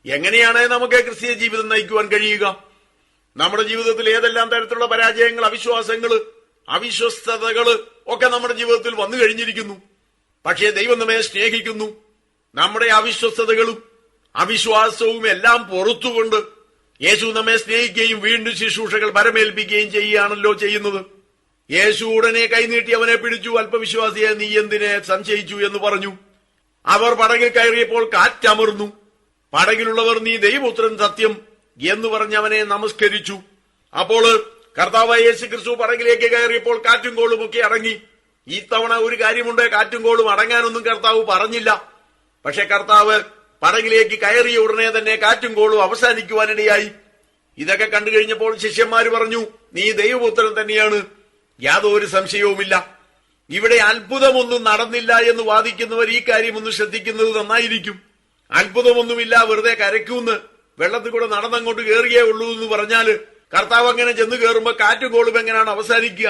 എങ്ങനെയാണ് നമുക്ക് ക്രിസ്തീയ ജീവിതം നയിക്കുവാൻ കഴിയുക? നമ്മുടെ ജീവിതത്തിൽ ഏതെല്ലാം തരത്തിലുള്ള പരാജയങ്ങൾ, അവിശ്വാസങ്ങള്, അവിശ്വസ്തതകള് ഒക്കെ നമ്മുടെ ജീവിതത്തിൽ വന്നു കഴിഞ്ഞിരിക്കുന്നു. പക്ഷേ ദൈവം നമ്മെ സ്നേഹിക്കുന്നു. നമ്മുടെ അവിശ്വസ്തതകളും അവിശ്വാസവും എല്ലാം പുറത്തുകൊണ്ട് യേശു നമ്മെ സ്നേഹിക്കുകയും വീണ്ടും ശുശ്രൂഷകൾ പരമേൽപ്പിക്കുകയും ചെയ്യുകയാണല്ലോ ചെയ്യുന്നത്. യേശു ഉടനെ കൈനീട്ടി അവനെ പിടിച്ചു. അല്പവിശ്വാസിയെ, നീ എന്തിനെ സംശയിച്ചു എന്ന് പറഞ്ഞു. അവർ പടകിൽ കയറിയപ്പോൾ കാറ്റമർന്നു. പടകിലുള്ളവർ, നീ ദൈവപുത്രൻ സത്യം എന്ന് പറഞ്ഞ് അവനെ നമസ്കരിച്ചു. അപ്പോൾ കർത്താവായ യേശു ക്രിസ്തു പടകിലേക്ക് കയറിയപ്പോൾ കാറ്റും കോളും ഒക്കെ അടങ്ങി. ഈ തവണ ഒരു കാര്യമുണ്ട്, കാറ്റും കോളും അടങ്ങാനൊന്നും കർത്താവ് പറഞ്ഞില്ല. പക്ഷെ കർത്താവ് പടകിലേക്ക് കയറിയ ഉടനെ തന്നെ കാറ്റും കോളും അവസാനിക്കുവാനിടയായി. ഇതൊക്കെ കണ്ടു കഴിഞ്ഞപ്പോൾ ശിഷ്യന്മാര് പറഞ്ഞു, നീ ദൈവപുത്രൻ തന്നെയാണ്, യാതൊരു സംശയവുമില്ല. ഇവിടെ അത്ഭുതമൊന്നും നടന്നില്ല എന്ന് വാദിക്കുന്നവർ ഈ കാര്യം ഒന്ന് ശ്രദ്ധിക്കുന്നത് നന്നായിരിക്കും. അത്ഭുതമൊന്നുമില്ല, വെറുതെ കരയ്ക്കൂന്ന് വെള്ളത്തിൽ കൂടെ നടന്നങ്ങോട്ട് കയറിയേ ഉള്ളൂ എന്ന് പറഞ്ഞാല് കർത്താവ് അങ്ങനെ ചെന്ന് കയറുമ്പോ കാറ്റും കോളും എങ്ങനെയാണ് അവസാനിക്കുക?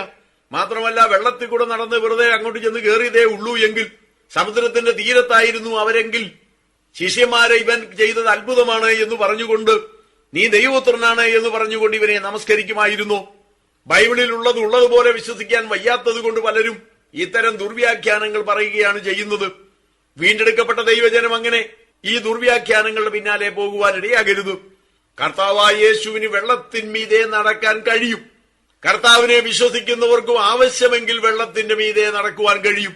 മാത്രമല്ല, വെള്ളത്തിൽ കൂടെ നടന്ന് വെറുതെ അങ്ങോട്ട് ചെന്ന് കയറിയതേ ഉള്ളൂ എങ്കിൽ, സമുദ്രത്തിന്റെ തീരത്തായിരുന്നു അവരെങ്കിൽ, ശിഷ്യന്മാരെ ഇവൻ ചെയ്തത് അത്ഭുതമാണ് എന്ന് പറഞ്ഞുകൊണ്ട്, നീ ദൈവപുത്രനാണ് എന്ന് പറഞ്ഞുകൊണ്ട് ഇവനെ നമസ്കരിക്കുമായിരുന്നു. ബൈബിളിൽ ഉള്ളതുപോലെ വിശ്വസിക്കാൻ വയ്യാത്തത് കൊണ്ട് പലരും ഇത്തരം ദുർവ്യാഖ്യാനങ്ങൾ പറയുകയാണ് ചെയ്യുന്നത്. വീണ്ടെടുക്കപ്പെട്ട ദൈവജനം അങ്ങനെ ഈ ദുർവ്യാഖ്യാനങ്ങളുടെ പിന്നാലെ പോകുവാനിടയാകരുത്. കർത്താവായ യേശുവിന് വെള്ളത്തിന്മീതെ നടക്കാൻ കഴിയും. കർത്താവിനെ വിശ്വസിക്കുന്നവർക്കും ആവശ്യമെങ്കിൽ വെള്ളത്തിന്റെ മീതെ നടക്കുവാൻ കഴിയും.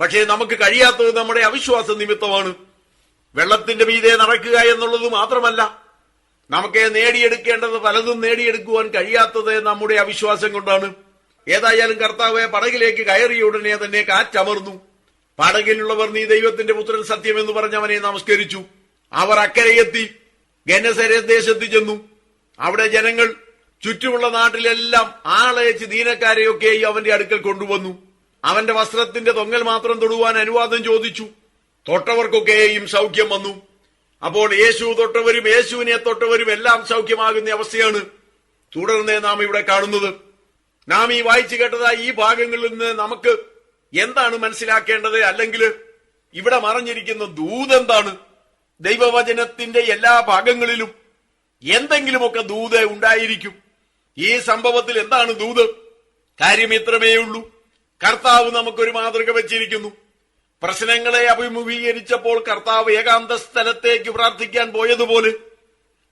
പക്ഷേ നമുക്ക് കഴിയാത്തത് നമ്മുടെ അവിശ്വാസ നിമിത്തമാണ്. വെള്ളത്തിന്റെ മീതെ നടക്കുക എന്നുള്ളത് മാത്രമല്ല, നമുക്ക് നേടിയെടുക്കേണ്ടത് പലതും നേടിയെടുക്കുവാൻ കഴിയാത്തത് നമ്മുടെ അവിശ്വാസം കൊണ്ടാണ്. ഏതായാലും കർത്താവ് പടകിലേക്ക് കയറിയ ഉടനെ തന്നെ കാറ്റമർന്നു. പടകിലുള്ളവർ, നീ ദൈവത്തിന്റെ പുത്രൻ സത്യം എന്ന് പറഞ്ഞ് അവനെ നമസ്കരിച്ചു. അവർ അക്കരയെത്തി ഗെനസരേത്ത് ദേശത്ത് ചെന്നു. അവിടെ ജനങ്ങൾ ചുറ്റുമുള്ള നാട്ടിലെല്ലാം ആളയച്ച് ദീനക്കാരെയൊക്കെയും അവന്റെ അടുക്കൽ കൊണ്ടുവന്നു. അവന്റെ വസ്ത്രത്തിന്റെ തൊങ്ങൽ മാത്രം തൊടുവാൻ അനുവാദം ചോദിച്ചു. തൊട്ടവർക്കൊക്കെയും സൗഖ്യം വന്നു. അപ്പോൾ യേശു തൊട്ടവരും യേശുവിനെ തൊട്ടവരും എല്ലാം സൗഖ്യമാകുന്ന അവസ്ഥയാണ് തുടർന്ന് നാം ഇവിടെ കാണുന്നത്. നാം ഈ വായിച്ചു കേട്ടതായി ഈ ഭാഗങ്ങളിൽ നിന്ന് നമുക്ക് എന്താണ് മനസ്സിലാക്കേണ്ടത്? അല്ലെങ്കിൽ ഇവിടെ മറഞ്ഞിരിക്കുന്ന ദൂതെന്താണ്? ദൈവവചനത്തിന്റെ എല്ലാ ഭാഗങ്ങളിലും എന്തെങ്കിലുമൊക്കെ ദൂത് ഉണ്ടായിരിക്കും. ഈ സംഭവത്തിൽ എന്താണ് ദൂത്? കാര്യം ഇത്രമേ ഉള്ളൂ. കർത്താവ് നമുക്കൊരു മാതൃക വെച്ചിരിക്കുന്നു. പ്രശ്നങ്ങളെ അഭിമുഖീകരിച്ചപ്പോൾ കർത്താവ് ഏകാന്ത സ്ഥലത്തേക്ക് പ്രാർത്ഥിക്കാൻ പോയതുപോലെ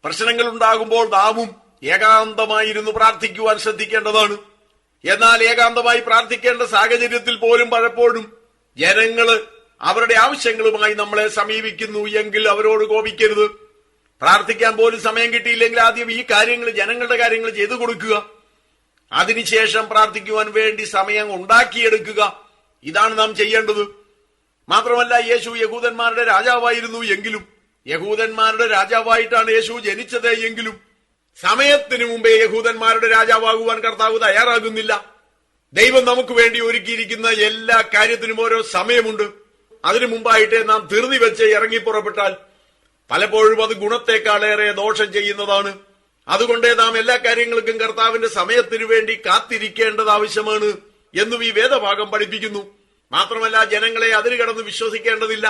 പ്രശ്നങ്ങൾ ഉണ്ടാകുമ്പോൾ നാമും ഏകാന്തമായിരുന്നു പ്രാർത്ഥിക്കുവാൻ ശ്രദ്ധിക്കേണ്ടതാണ്. എന്നാൽ ഏകാന്തമായി പ്രാർത്ഥിക്കേണ്ട സാഹചര്യത്തിൽ പോലും പലപ്പോഴും ജനങ്ങള് അവരുടെ ആവശ്യങ്ങളുമായി നമ്മളെ സമീപിക്കുന്നു എങ്കിൽ അവരോട് കോപിക്കരുത്. പ്രാർത്ഥിക്കാൻ പോലും സമയം കിട്ടിയില്ലെങ്കിൽ ആദ്യം ഈ കാര്യങ്ങൾ, ജനങ്ങളുടെ കാര്യങ്ങൾ ചെയ്തു കൊടുക്കുക. അതിനുശേഷം പ്രാർത്ഥിക്കുവാൻ വേണ്ടി സമയം ഉണ്ടാക്കിയെടുക്കുക. ഇതാണ് നാം ചെയ്യേണ്ടത്. മാത്രമല്ല, യേശു യഹൂദന്മാരുടെ രാജാവായിരുന്നു എങ്കിലും, യഹൂദന്മാരുടെ രാജാവായിട്ടാണ് യേശു ജനിച്ചത് എങ്കിലും, സമയത്തിനു മുമ്പേ യഹൂദന്മാരുടെ രാജാവാകുവാൻ കർത്താവ് തയ്യാറാകുന്നില്ല. ദൈവം നമുക്ക് വേണ്ടി ഒരുക്കിയിരിക്കുന്ന എല്ലാ കാര്യത്തിനും ഓരോ സമയമുണ്ട്. അതിനു മുമ്പായിട്ട് നാം ധൃതി വെച്ച് ഇറങ്ങിപ്പുറപ്പെട്ടാൽ പലപ്പോഴും അത് ഗുണത്തെക്കാളേറെ ദോഷം ചെയ്യുന്നതാണ്. അതുകൊണ്ട് നാം എല്ലാ കാര്യങ്ങൾക്കും കർത്താവിന്റെ സമയത്തിനു വേണ്ടി കാത്തിരിക്കേണ്ടത് ആവശ്യമാണ് എന്നും ഈ വേദഭാഗം പഠിപ്പിക്കുന്നു. മാത്രമല്ല, ജനങ്ങളെ അതിര് കടന്ന് വിശ്വസിക്കേണ്ടതില്ല.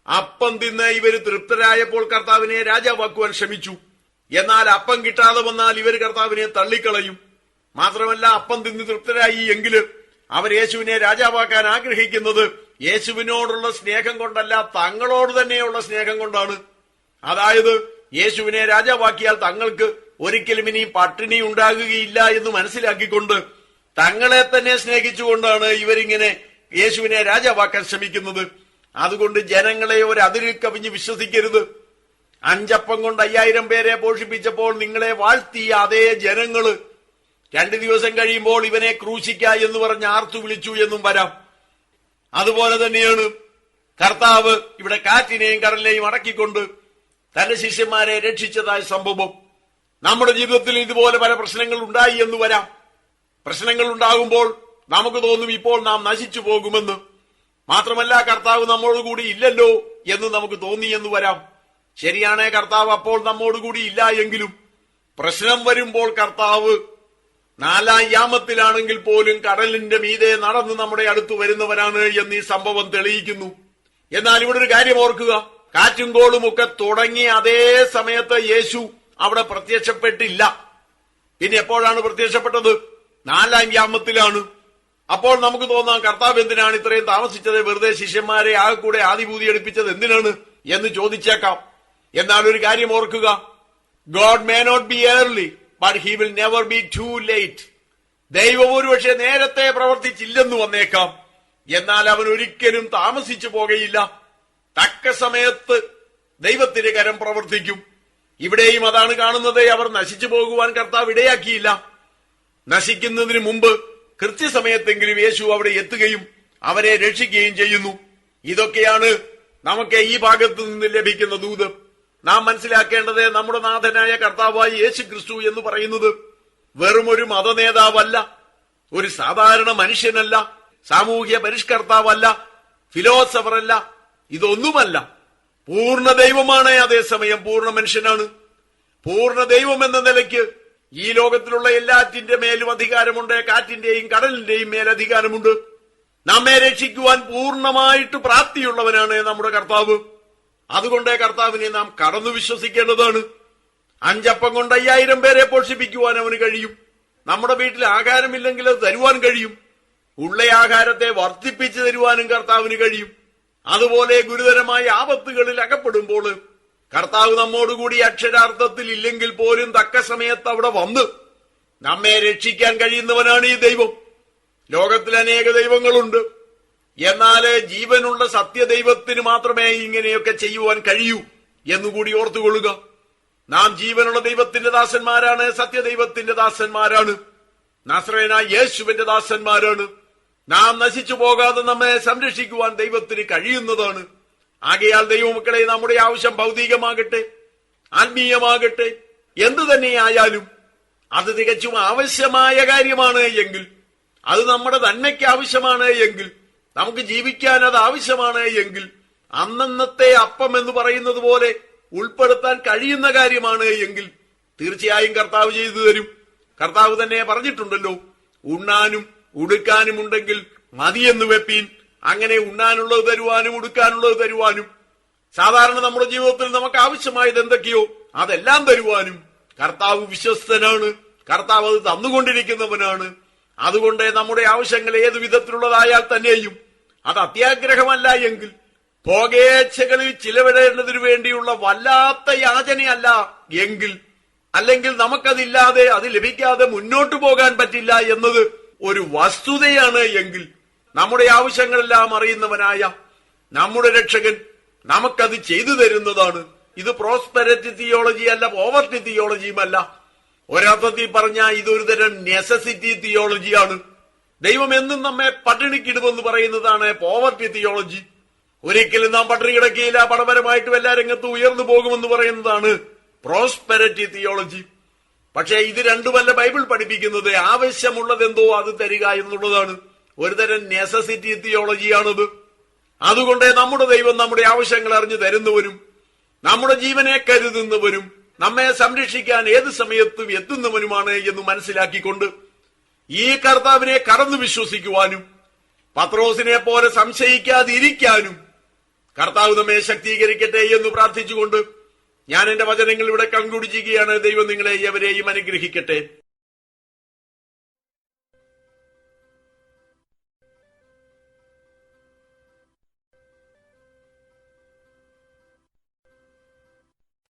അപ്പം തിന്ന് ഇവര് തൃപ്തരായപ്പോൾ കർത്താവിനെ രാജാവാക്കുവാൻ ശ്രമിച്ചു. എന്നാൽ അപ്പം കിട്ടാതെ വന്നാൽ ഇവർ കർത്താവിനെ തള്ളിക്കളയും. മാത്രമല്ല, അപ്പം തിന്ന് തൃപ്തരായി എങ്കിൽ അവർ യേശുവിനെ രാജാവാക്കാൻ ആഗ്രഹിക്കുന്നത് യേശുവിനോടുള്ള സ്നേഹം കൊണ്ടല്ല, തങ്ങളോട് തന്നെയുള്ള സ്നേഹം കൊണ്ടാണ്. അതായത്, യേശുവിനെ രാജാവാക്കിയാൽ തങ്ങൾക്ക് ഒരിക്കലും ഇനി പട്ടിണി ഉണ്ടാകുകയില്ല എന്ന് മനസ്സിലാക്കിക്കൊണ്ട് തങ്ങളെ തന്നെ സ്നേഹിച്ചുകൊണ്ടാണ് ഇവരിങ്ങനെ യേശുവിനെ രാജാവാക്കാൻ ശ്രമിക്കുന്നത്. അതുകൊണ്ട് ജനങ്ങളെ ഒരു അതിരിൽ കവിഞ്ഞ് വിശ്വസിക്കരുത്. 5 അപ്പം കൊണ്ട് 5000 പേരെ പോഷിപ്പിച്ചപ്പോൾ നിങ്ങളെ വാഴ്ത്തിയ അതേ ജനങ്ങള് 2 ദിവസം കഴിയുമ്പോൾ ഇവനെ ക്രൂശിക്ക എന്ന് പറഞ്ഞ് ആർത്തു വിളിച്ചു എന്നും വരാം. അതുപോലെ തന്നെയാണ് കർത്താവ് ഇവിടെ കാറ്റിനെയും കടലിനെയും അടക്കിക്കൊണ്ട് തന്റെ ശിഷ്യന്മാരെ രക്ഷിച്ചതായ സംഭവം. നമ്മുടെ ജീവിതത്തിൽ ഇതുപോലെ പല പ്രശ്നങ്ങൾ ഉണ്ടായി എന്ന് വരാം. പ്രശ്നങ്ങൾ ഉണ്ടാകുമ്പോൾ നമുക്ക് തോന്നും ഇപ്പോൾ നാം നശിച്ചു പോകുമെന്ന്. മാത്രമല്ല, കർത്താവ് നമ്മോടുകൂടി ഇല്ലല്ലോ എന്ന് നമുക്ക് തോന്നിയെന്ന് വരാം. ശരിയാണ്, കർത്താവ് അപ്പോൾ നമ്മോടുകൂടി ഇല്ല എങ്കിലും പ്രശ്നം വരുമ്പോൾ കർത്താവ് 4-ാം യാമത്തിലാണെങ്കിൽ പോലും കടലിന്റെ മീതെ നടന്ന് നമ്മുടെ അടുത്ത് വരുന്നവനാണ് എന്ന് ഈ സംഭവം തെളിയിക്കുന്നു. എന്നാൽ ഇവിടെ ഒരു കാര്യം ഓർക്കുക. കാറ്റും കോളുമൊക്കെ തുടങ്ങിയ അതേ സമയത്ത് യേശു അവിടെ പ്രത്യക്ഷപ്പെട്ടില്ല. പിന്നെ എപ്പോഴാണ് പ്രത്യക്ഷപ്പെട്ടത്? 4-ാം യാമത്തിലാണ്. അപ്പോൾ നമുക്ക് തോന്നാം, കർത്താവ് എന്തിനാണ് ഇത്രയും താമസിച്ചത്? വെറുതെ ശിഷ്യന്മാരെ ആകെ കൂടെ ആദിഭൂതി എടുപ്പിച്ചത് എന്തിനാണ് എന്ന് ചോദിച്ചേക്കാം. എന്നാൽ ഒരു കാര്യം ഓർക്കുക, God may not be early but he will never be too late. ദൈവം ഒരുപക്ഷെ നേരത്തെ പ്രവർത്തിച്ചില്ലെന്ന് വന്നേക്കാം, എന്നാൽ അവൻ ഒരിക്കലും താമസിച്ചു പോകയില്ല. തക്ക സമയത്ത് ദൈവത്തിന്റെ കരം പ്രവർത്തിക്കും. ഇവിടെയും അതാണ് കാണുന്നത്. അവർ നശിച്ചു പോകുവാൻ കർത്താവ് ഇടയാക്കിയില്ല. നശിക്കുന്നതിന് മുമ്പ് കൃത്യസമയത്തെങ്കിലും യേശു അവിടെ എത്തുകയും അവരെ രക്ഷിക്കുകയും ചെയ്യുന്നു. ഇതൊക്കെയാണ് നമുക്ക് ഈ ഭാഗത്തു നിന്ന് ലഭിക്കുന്ന ദൂത്. നാം മനസ്സിലാക്കേണ്ടത്, നമ്മുടെ നാഥനായ കർത്താവായ യേശു ക്രിസ്തു എന്ന് പറയുന്നത് വെറും ഒരു മതനേതാവല്ല, ഒരു സാധാരണ മനുഷ്യനല്ല, സാമൂഹ്യ പരിഷ്കർത്താവല്ല, ഫിലോസഫറല്ല, ഇതൊന്നുമല്ല. പൂർണ്ണ ദൈവമാണ്, അതേസമയം പൂർണ്ണ മനുഷ്യനാണ്. പൂർണ്ണ ദൈവം എന്ന നിലയ്ക്ക് ഈ ലോകത്തിലുള്ള എല്ലാറ്റിന്റെ മേലും അധികാരമുണ്ട്. കാറ്റിന്റെയും കടലിന്റെയും മേൽ അധികാരമുണ്ട്. നമ്മെ രക്ഷിക്കുവാൻ പൂർണ്ണമായിട്ട് പ്രാപ്തിയുള്ളവനാണ് നമ്മുടെ കർത്താവ്. അതുകൊണ്ട് കർത്താവിനെ നാം കടന്നു വിശ്വസിക്കേണ്ടതാണ്. 5 അപ്പം കൊണ്ട് 5000 പേരെ പോഷിപ്പിക്കുവാൻ അവന് കഴിയും. നമ്മുടെ വീട്ടിൽ ആഹാരമില്ലെങ്കിൽ അത് തരുവാൻ കഴിയും. ഉള്ള ആഹാരത്തെ വർദ്ധിപ്പിച്ചു തരുവാനും കർത്താവിന് കഴിയും. അതുപോലെ ഗുരുതരമായ ആപത്തുകളിൽ അകപ്പെടുമ്പോൾ കർത്താവ് നമ്മോടുകൂടി അക്ഷരാർത്ഥത്തിൽ ഇല്ലെങ്കിൽ പോലും തക്ക സമയത്ത് അവിടെ വന്ന് നമ്മെ രക്ഷിക്കാൻ കഴിയുന്നവനാണ് ഈ ദൈവം. ലോകത്തിൽ അനേക ദൈവങ്ങളുണ്ട്. എന്നാൽ ജീവനുള്ള സത്യദൈവത്തിന് മാത്രമേ ഇങ്ങനെയൊക്കെ ചെയ്യുവാൻ കഴിയൂ എന്നുകൂടി ഓർത്തുകൊള്ളുക. നാം ജീവനുള്ള ദൈവത്തിന്റെ ദാസന്മാരാണ്, സത്യദൈവത്തിന്റെ ദാസന്മാരാണ്, നസ്രയനായ യേശുവിന്റെ ദാസന്മാരാണ്. നാം നശിച്ചു പോകാതെ നമ്മെ സംരക്ഷിക്കുവാൻ ദൈവത്തിന് കഴിയുന്നതാണ്. ആകയാൽ ദൈവമക്കളെ, നമ്മുടെ ആവശ്യം ഭൗതികമാകട്ടെ ആത്മീയമാകട്ടെ എന്തു തന്നെയായാലും അത് തികച്ചും ആവശ്യമായ കാര്യമാണ് എങ്കിൽ, അത് നമ്മുടെ നന്മയ്ക്ക് ആവശ്യമാണ് എങ്കിൽ, നമുക്ക് ജീവിക്കാൻ അത് ആവശ്യമാണ് എങ്കിൽ, അന്നന്നത്തെ അപ്പം എന്ന് പറയുന്നത് പോലെ ഉൾപ്പെടുത്താൻ കഴിയുന്ന കാര്യമാണ് എങ്കിൽ തീർച്ചയായും കർത്താവ് ചെയ്തു തരും. കർത്താവ് തന്നെ പറഞ്ഞിട്ടുണ്ടല്ലോ, ഉണ്ണാനും ഉടുക്കാനും ഉണ്ടെങ്കിൽ മതിയെന്ന് വെപ്പീൻ. അങ്ങനെ ഉണ്ണാനുള്ളത് തരുവാനും ഉടുക്കാനുള്ളത് തരുവാനും, സാധാരണ നമ്മുടെ ജീവിതത്തിൽ നമുക്ക് ആവശ്യമായത് എന്തൊക്കെയോ അതെല്ലാം തരുവാനും കർത്താവ് വിശ്വസ്തനാണ്. കർത്താവ് അത് തന്നുകൊണ്ടിരിക്കുന്നവനാണ്. അതുകൊണ്ട് നമ്മുടെ ആവശ്യങ്ങൾ ഏതു വിധത്തിലുള്ളതായാൽ തന്നെയും അത് അത്യാഗ്രഹമല്ല എങ്കിൽ, ഭോഗേച്ഛകളിൽ ചിലവിടേണ്ടതിനു വേണ്ടിയുള്ള വല്ലാത്ത യാചനയല്ല എങ്കിൽ, അല്ലെങ്കിൽ നമുക്കതില്ലാതെ അത് ലഭിക്കാതെ മുന്നോട്ടു പോകാൻ പറ്റില്ല എന്നത് ഒരു വസ്തുതയാണ് എങ്കിൽ, നമ്മുടെ ആവശ്യങ്ങളെല്ലാം അറിയുന്നവനായ നമ്മുടെ രക്ഷകൻ നമുക്കത് ചെയ്തു തരുന്നതാണ്. ഇത് പ്രോസ്പെരിറ്റി തിയോളജി അല്ല, പോവർട്ടി തിയോളജിയുമല്ല. ഒരർത്ഥത്തിൽ പറഞ്ഞാൽ ഇതൊരു തരം നെസസിറ്റി തിയോളജിയാണ്. ദൈവം എന്നും നമ്മെ പട്ടിണിക്കിടുമെന്ന് പറയുന്നതാണ് പോവർട്ടി തിയോളജി. ഒരിക്കലും നാം പട്ടിണി കിടക്കുകയില്ല, പണപരമായിട്ടും എല്ലാ രംഗത്തും ഉയർന്നു പോകുമെന്ന് പറയുന്നതാണ് പ്രോസ്പെരിറ്റി തിയോളജി. പക്ഷേ ഇത് രണ്ടുമല്ല ബൈബിൾ പഠിപ്പിക്കുന്നത്. ആവശ്യമുള്ളതെന്തോ അത് തരിക എന്നുള്ളതാണ്. ഒരുതരം നെസസിറ്റി തിയോളജിയാണത്. അതുകൊണ്ട് നമ്മുടെ ദൈവം നമ്മുടെ ആവശ്യങ്ങൾ അറിഞ്ഞു തരുന്നവരും നമ്മുടെ ജീവനെ കരുതുന്നവരും നമ്മെ സംരക്ഷിക്കാൻ ഏത് സമയത്തും എത്തുന്നവനുമാണ് എന്ന് മനസ്സിലാക്കിക്കൊണ്ട് ഈ കർത്താവിനെ കടന്നു വിശ്വസിക്കുവാനും പത്രോസിനെ പോലെ സംശയിക്കാതിരിക്കാനും കർത്താവ് നമ്മെ ശക്തീകരിക്കട്ടെ എന്ന് പ്രാർത്ഥിച്ചുകൊണ്ട് ഞാൻ എന്റെ വചനങ്ങൾ ഇവിടെ കൺക്ലൂഡ് ചെയ്യുകയാണ്. ദൈവം നിങ്ങളെ എവരെയും അനുഗ്രഹിക്കട്ടെ.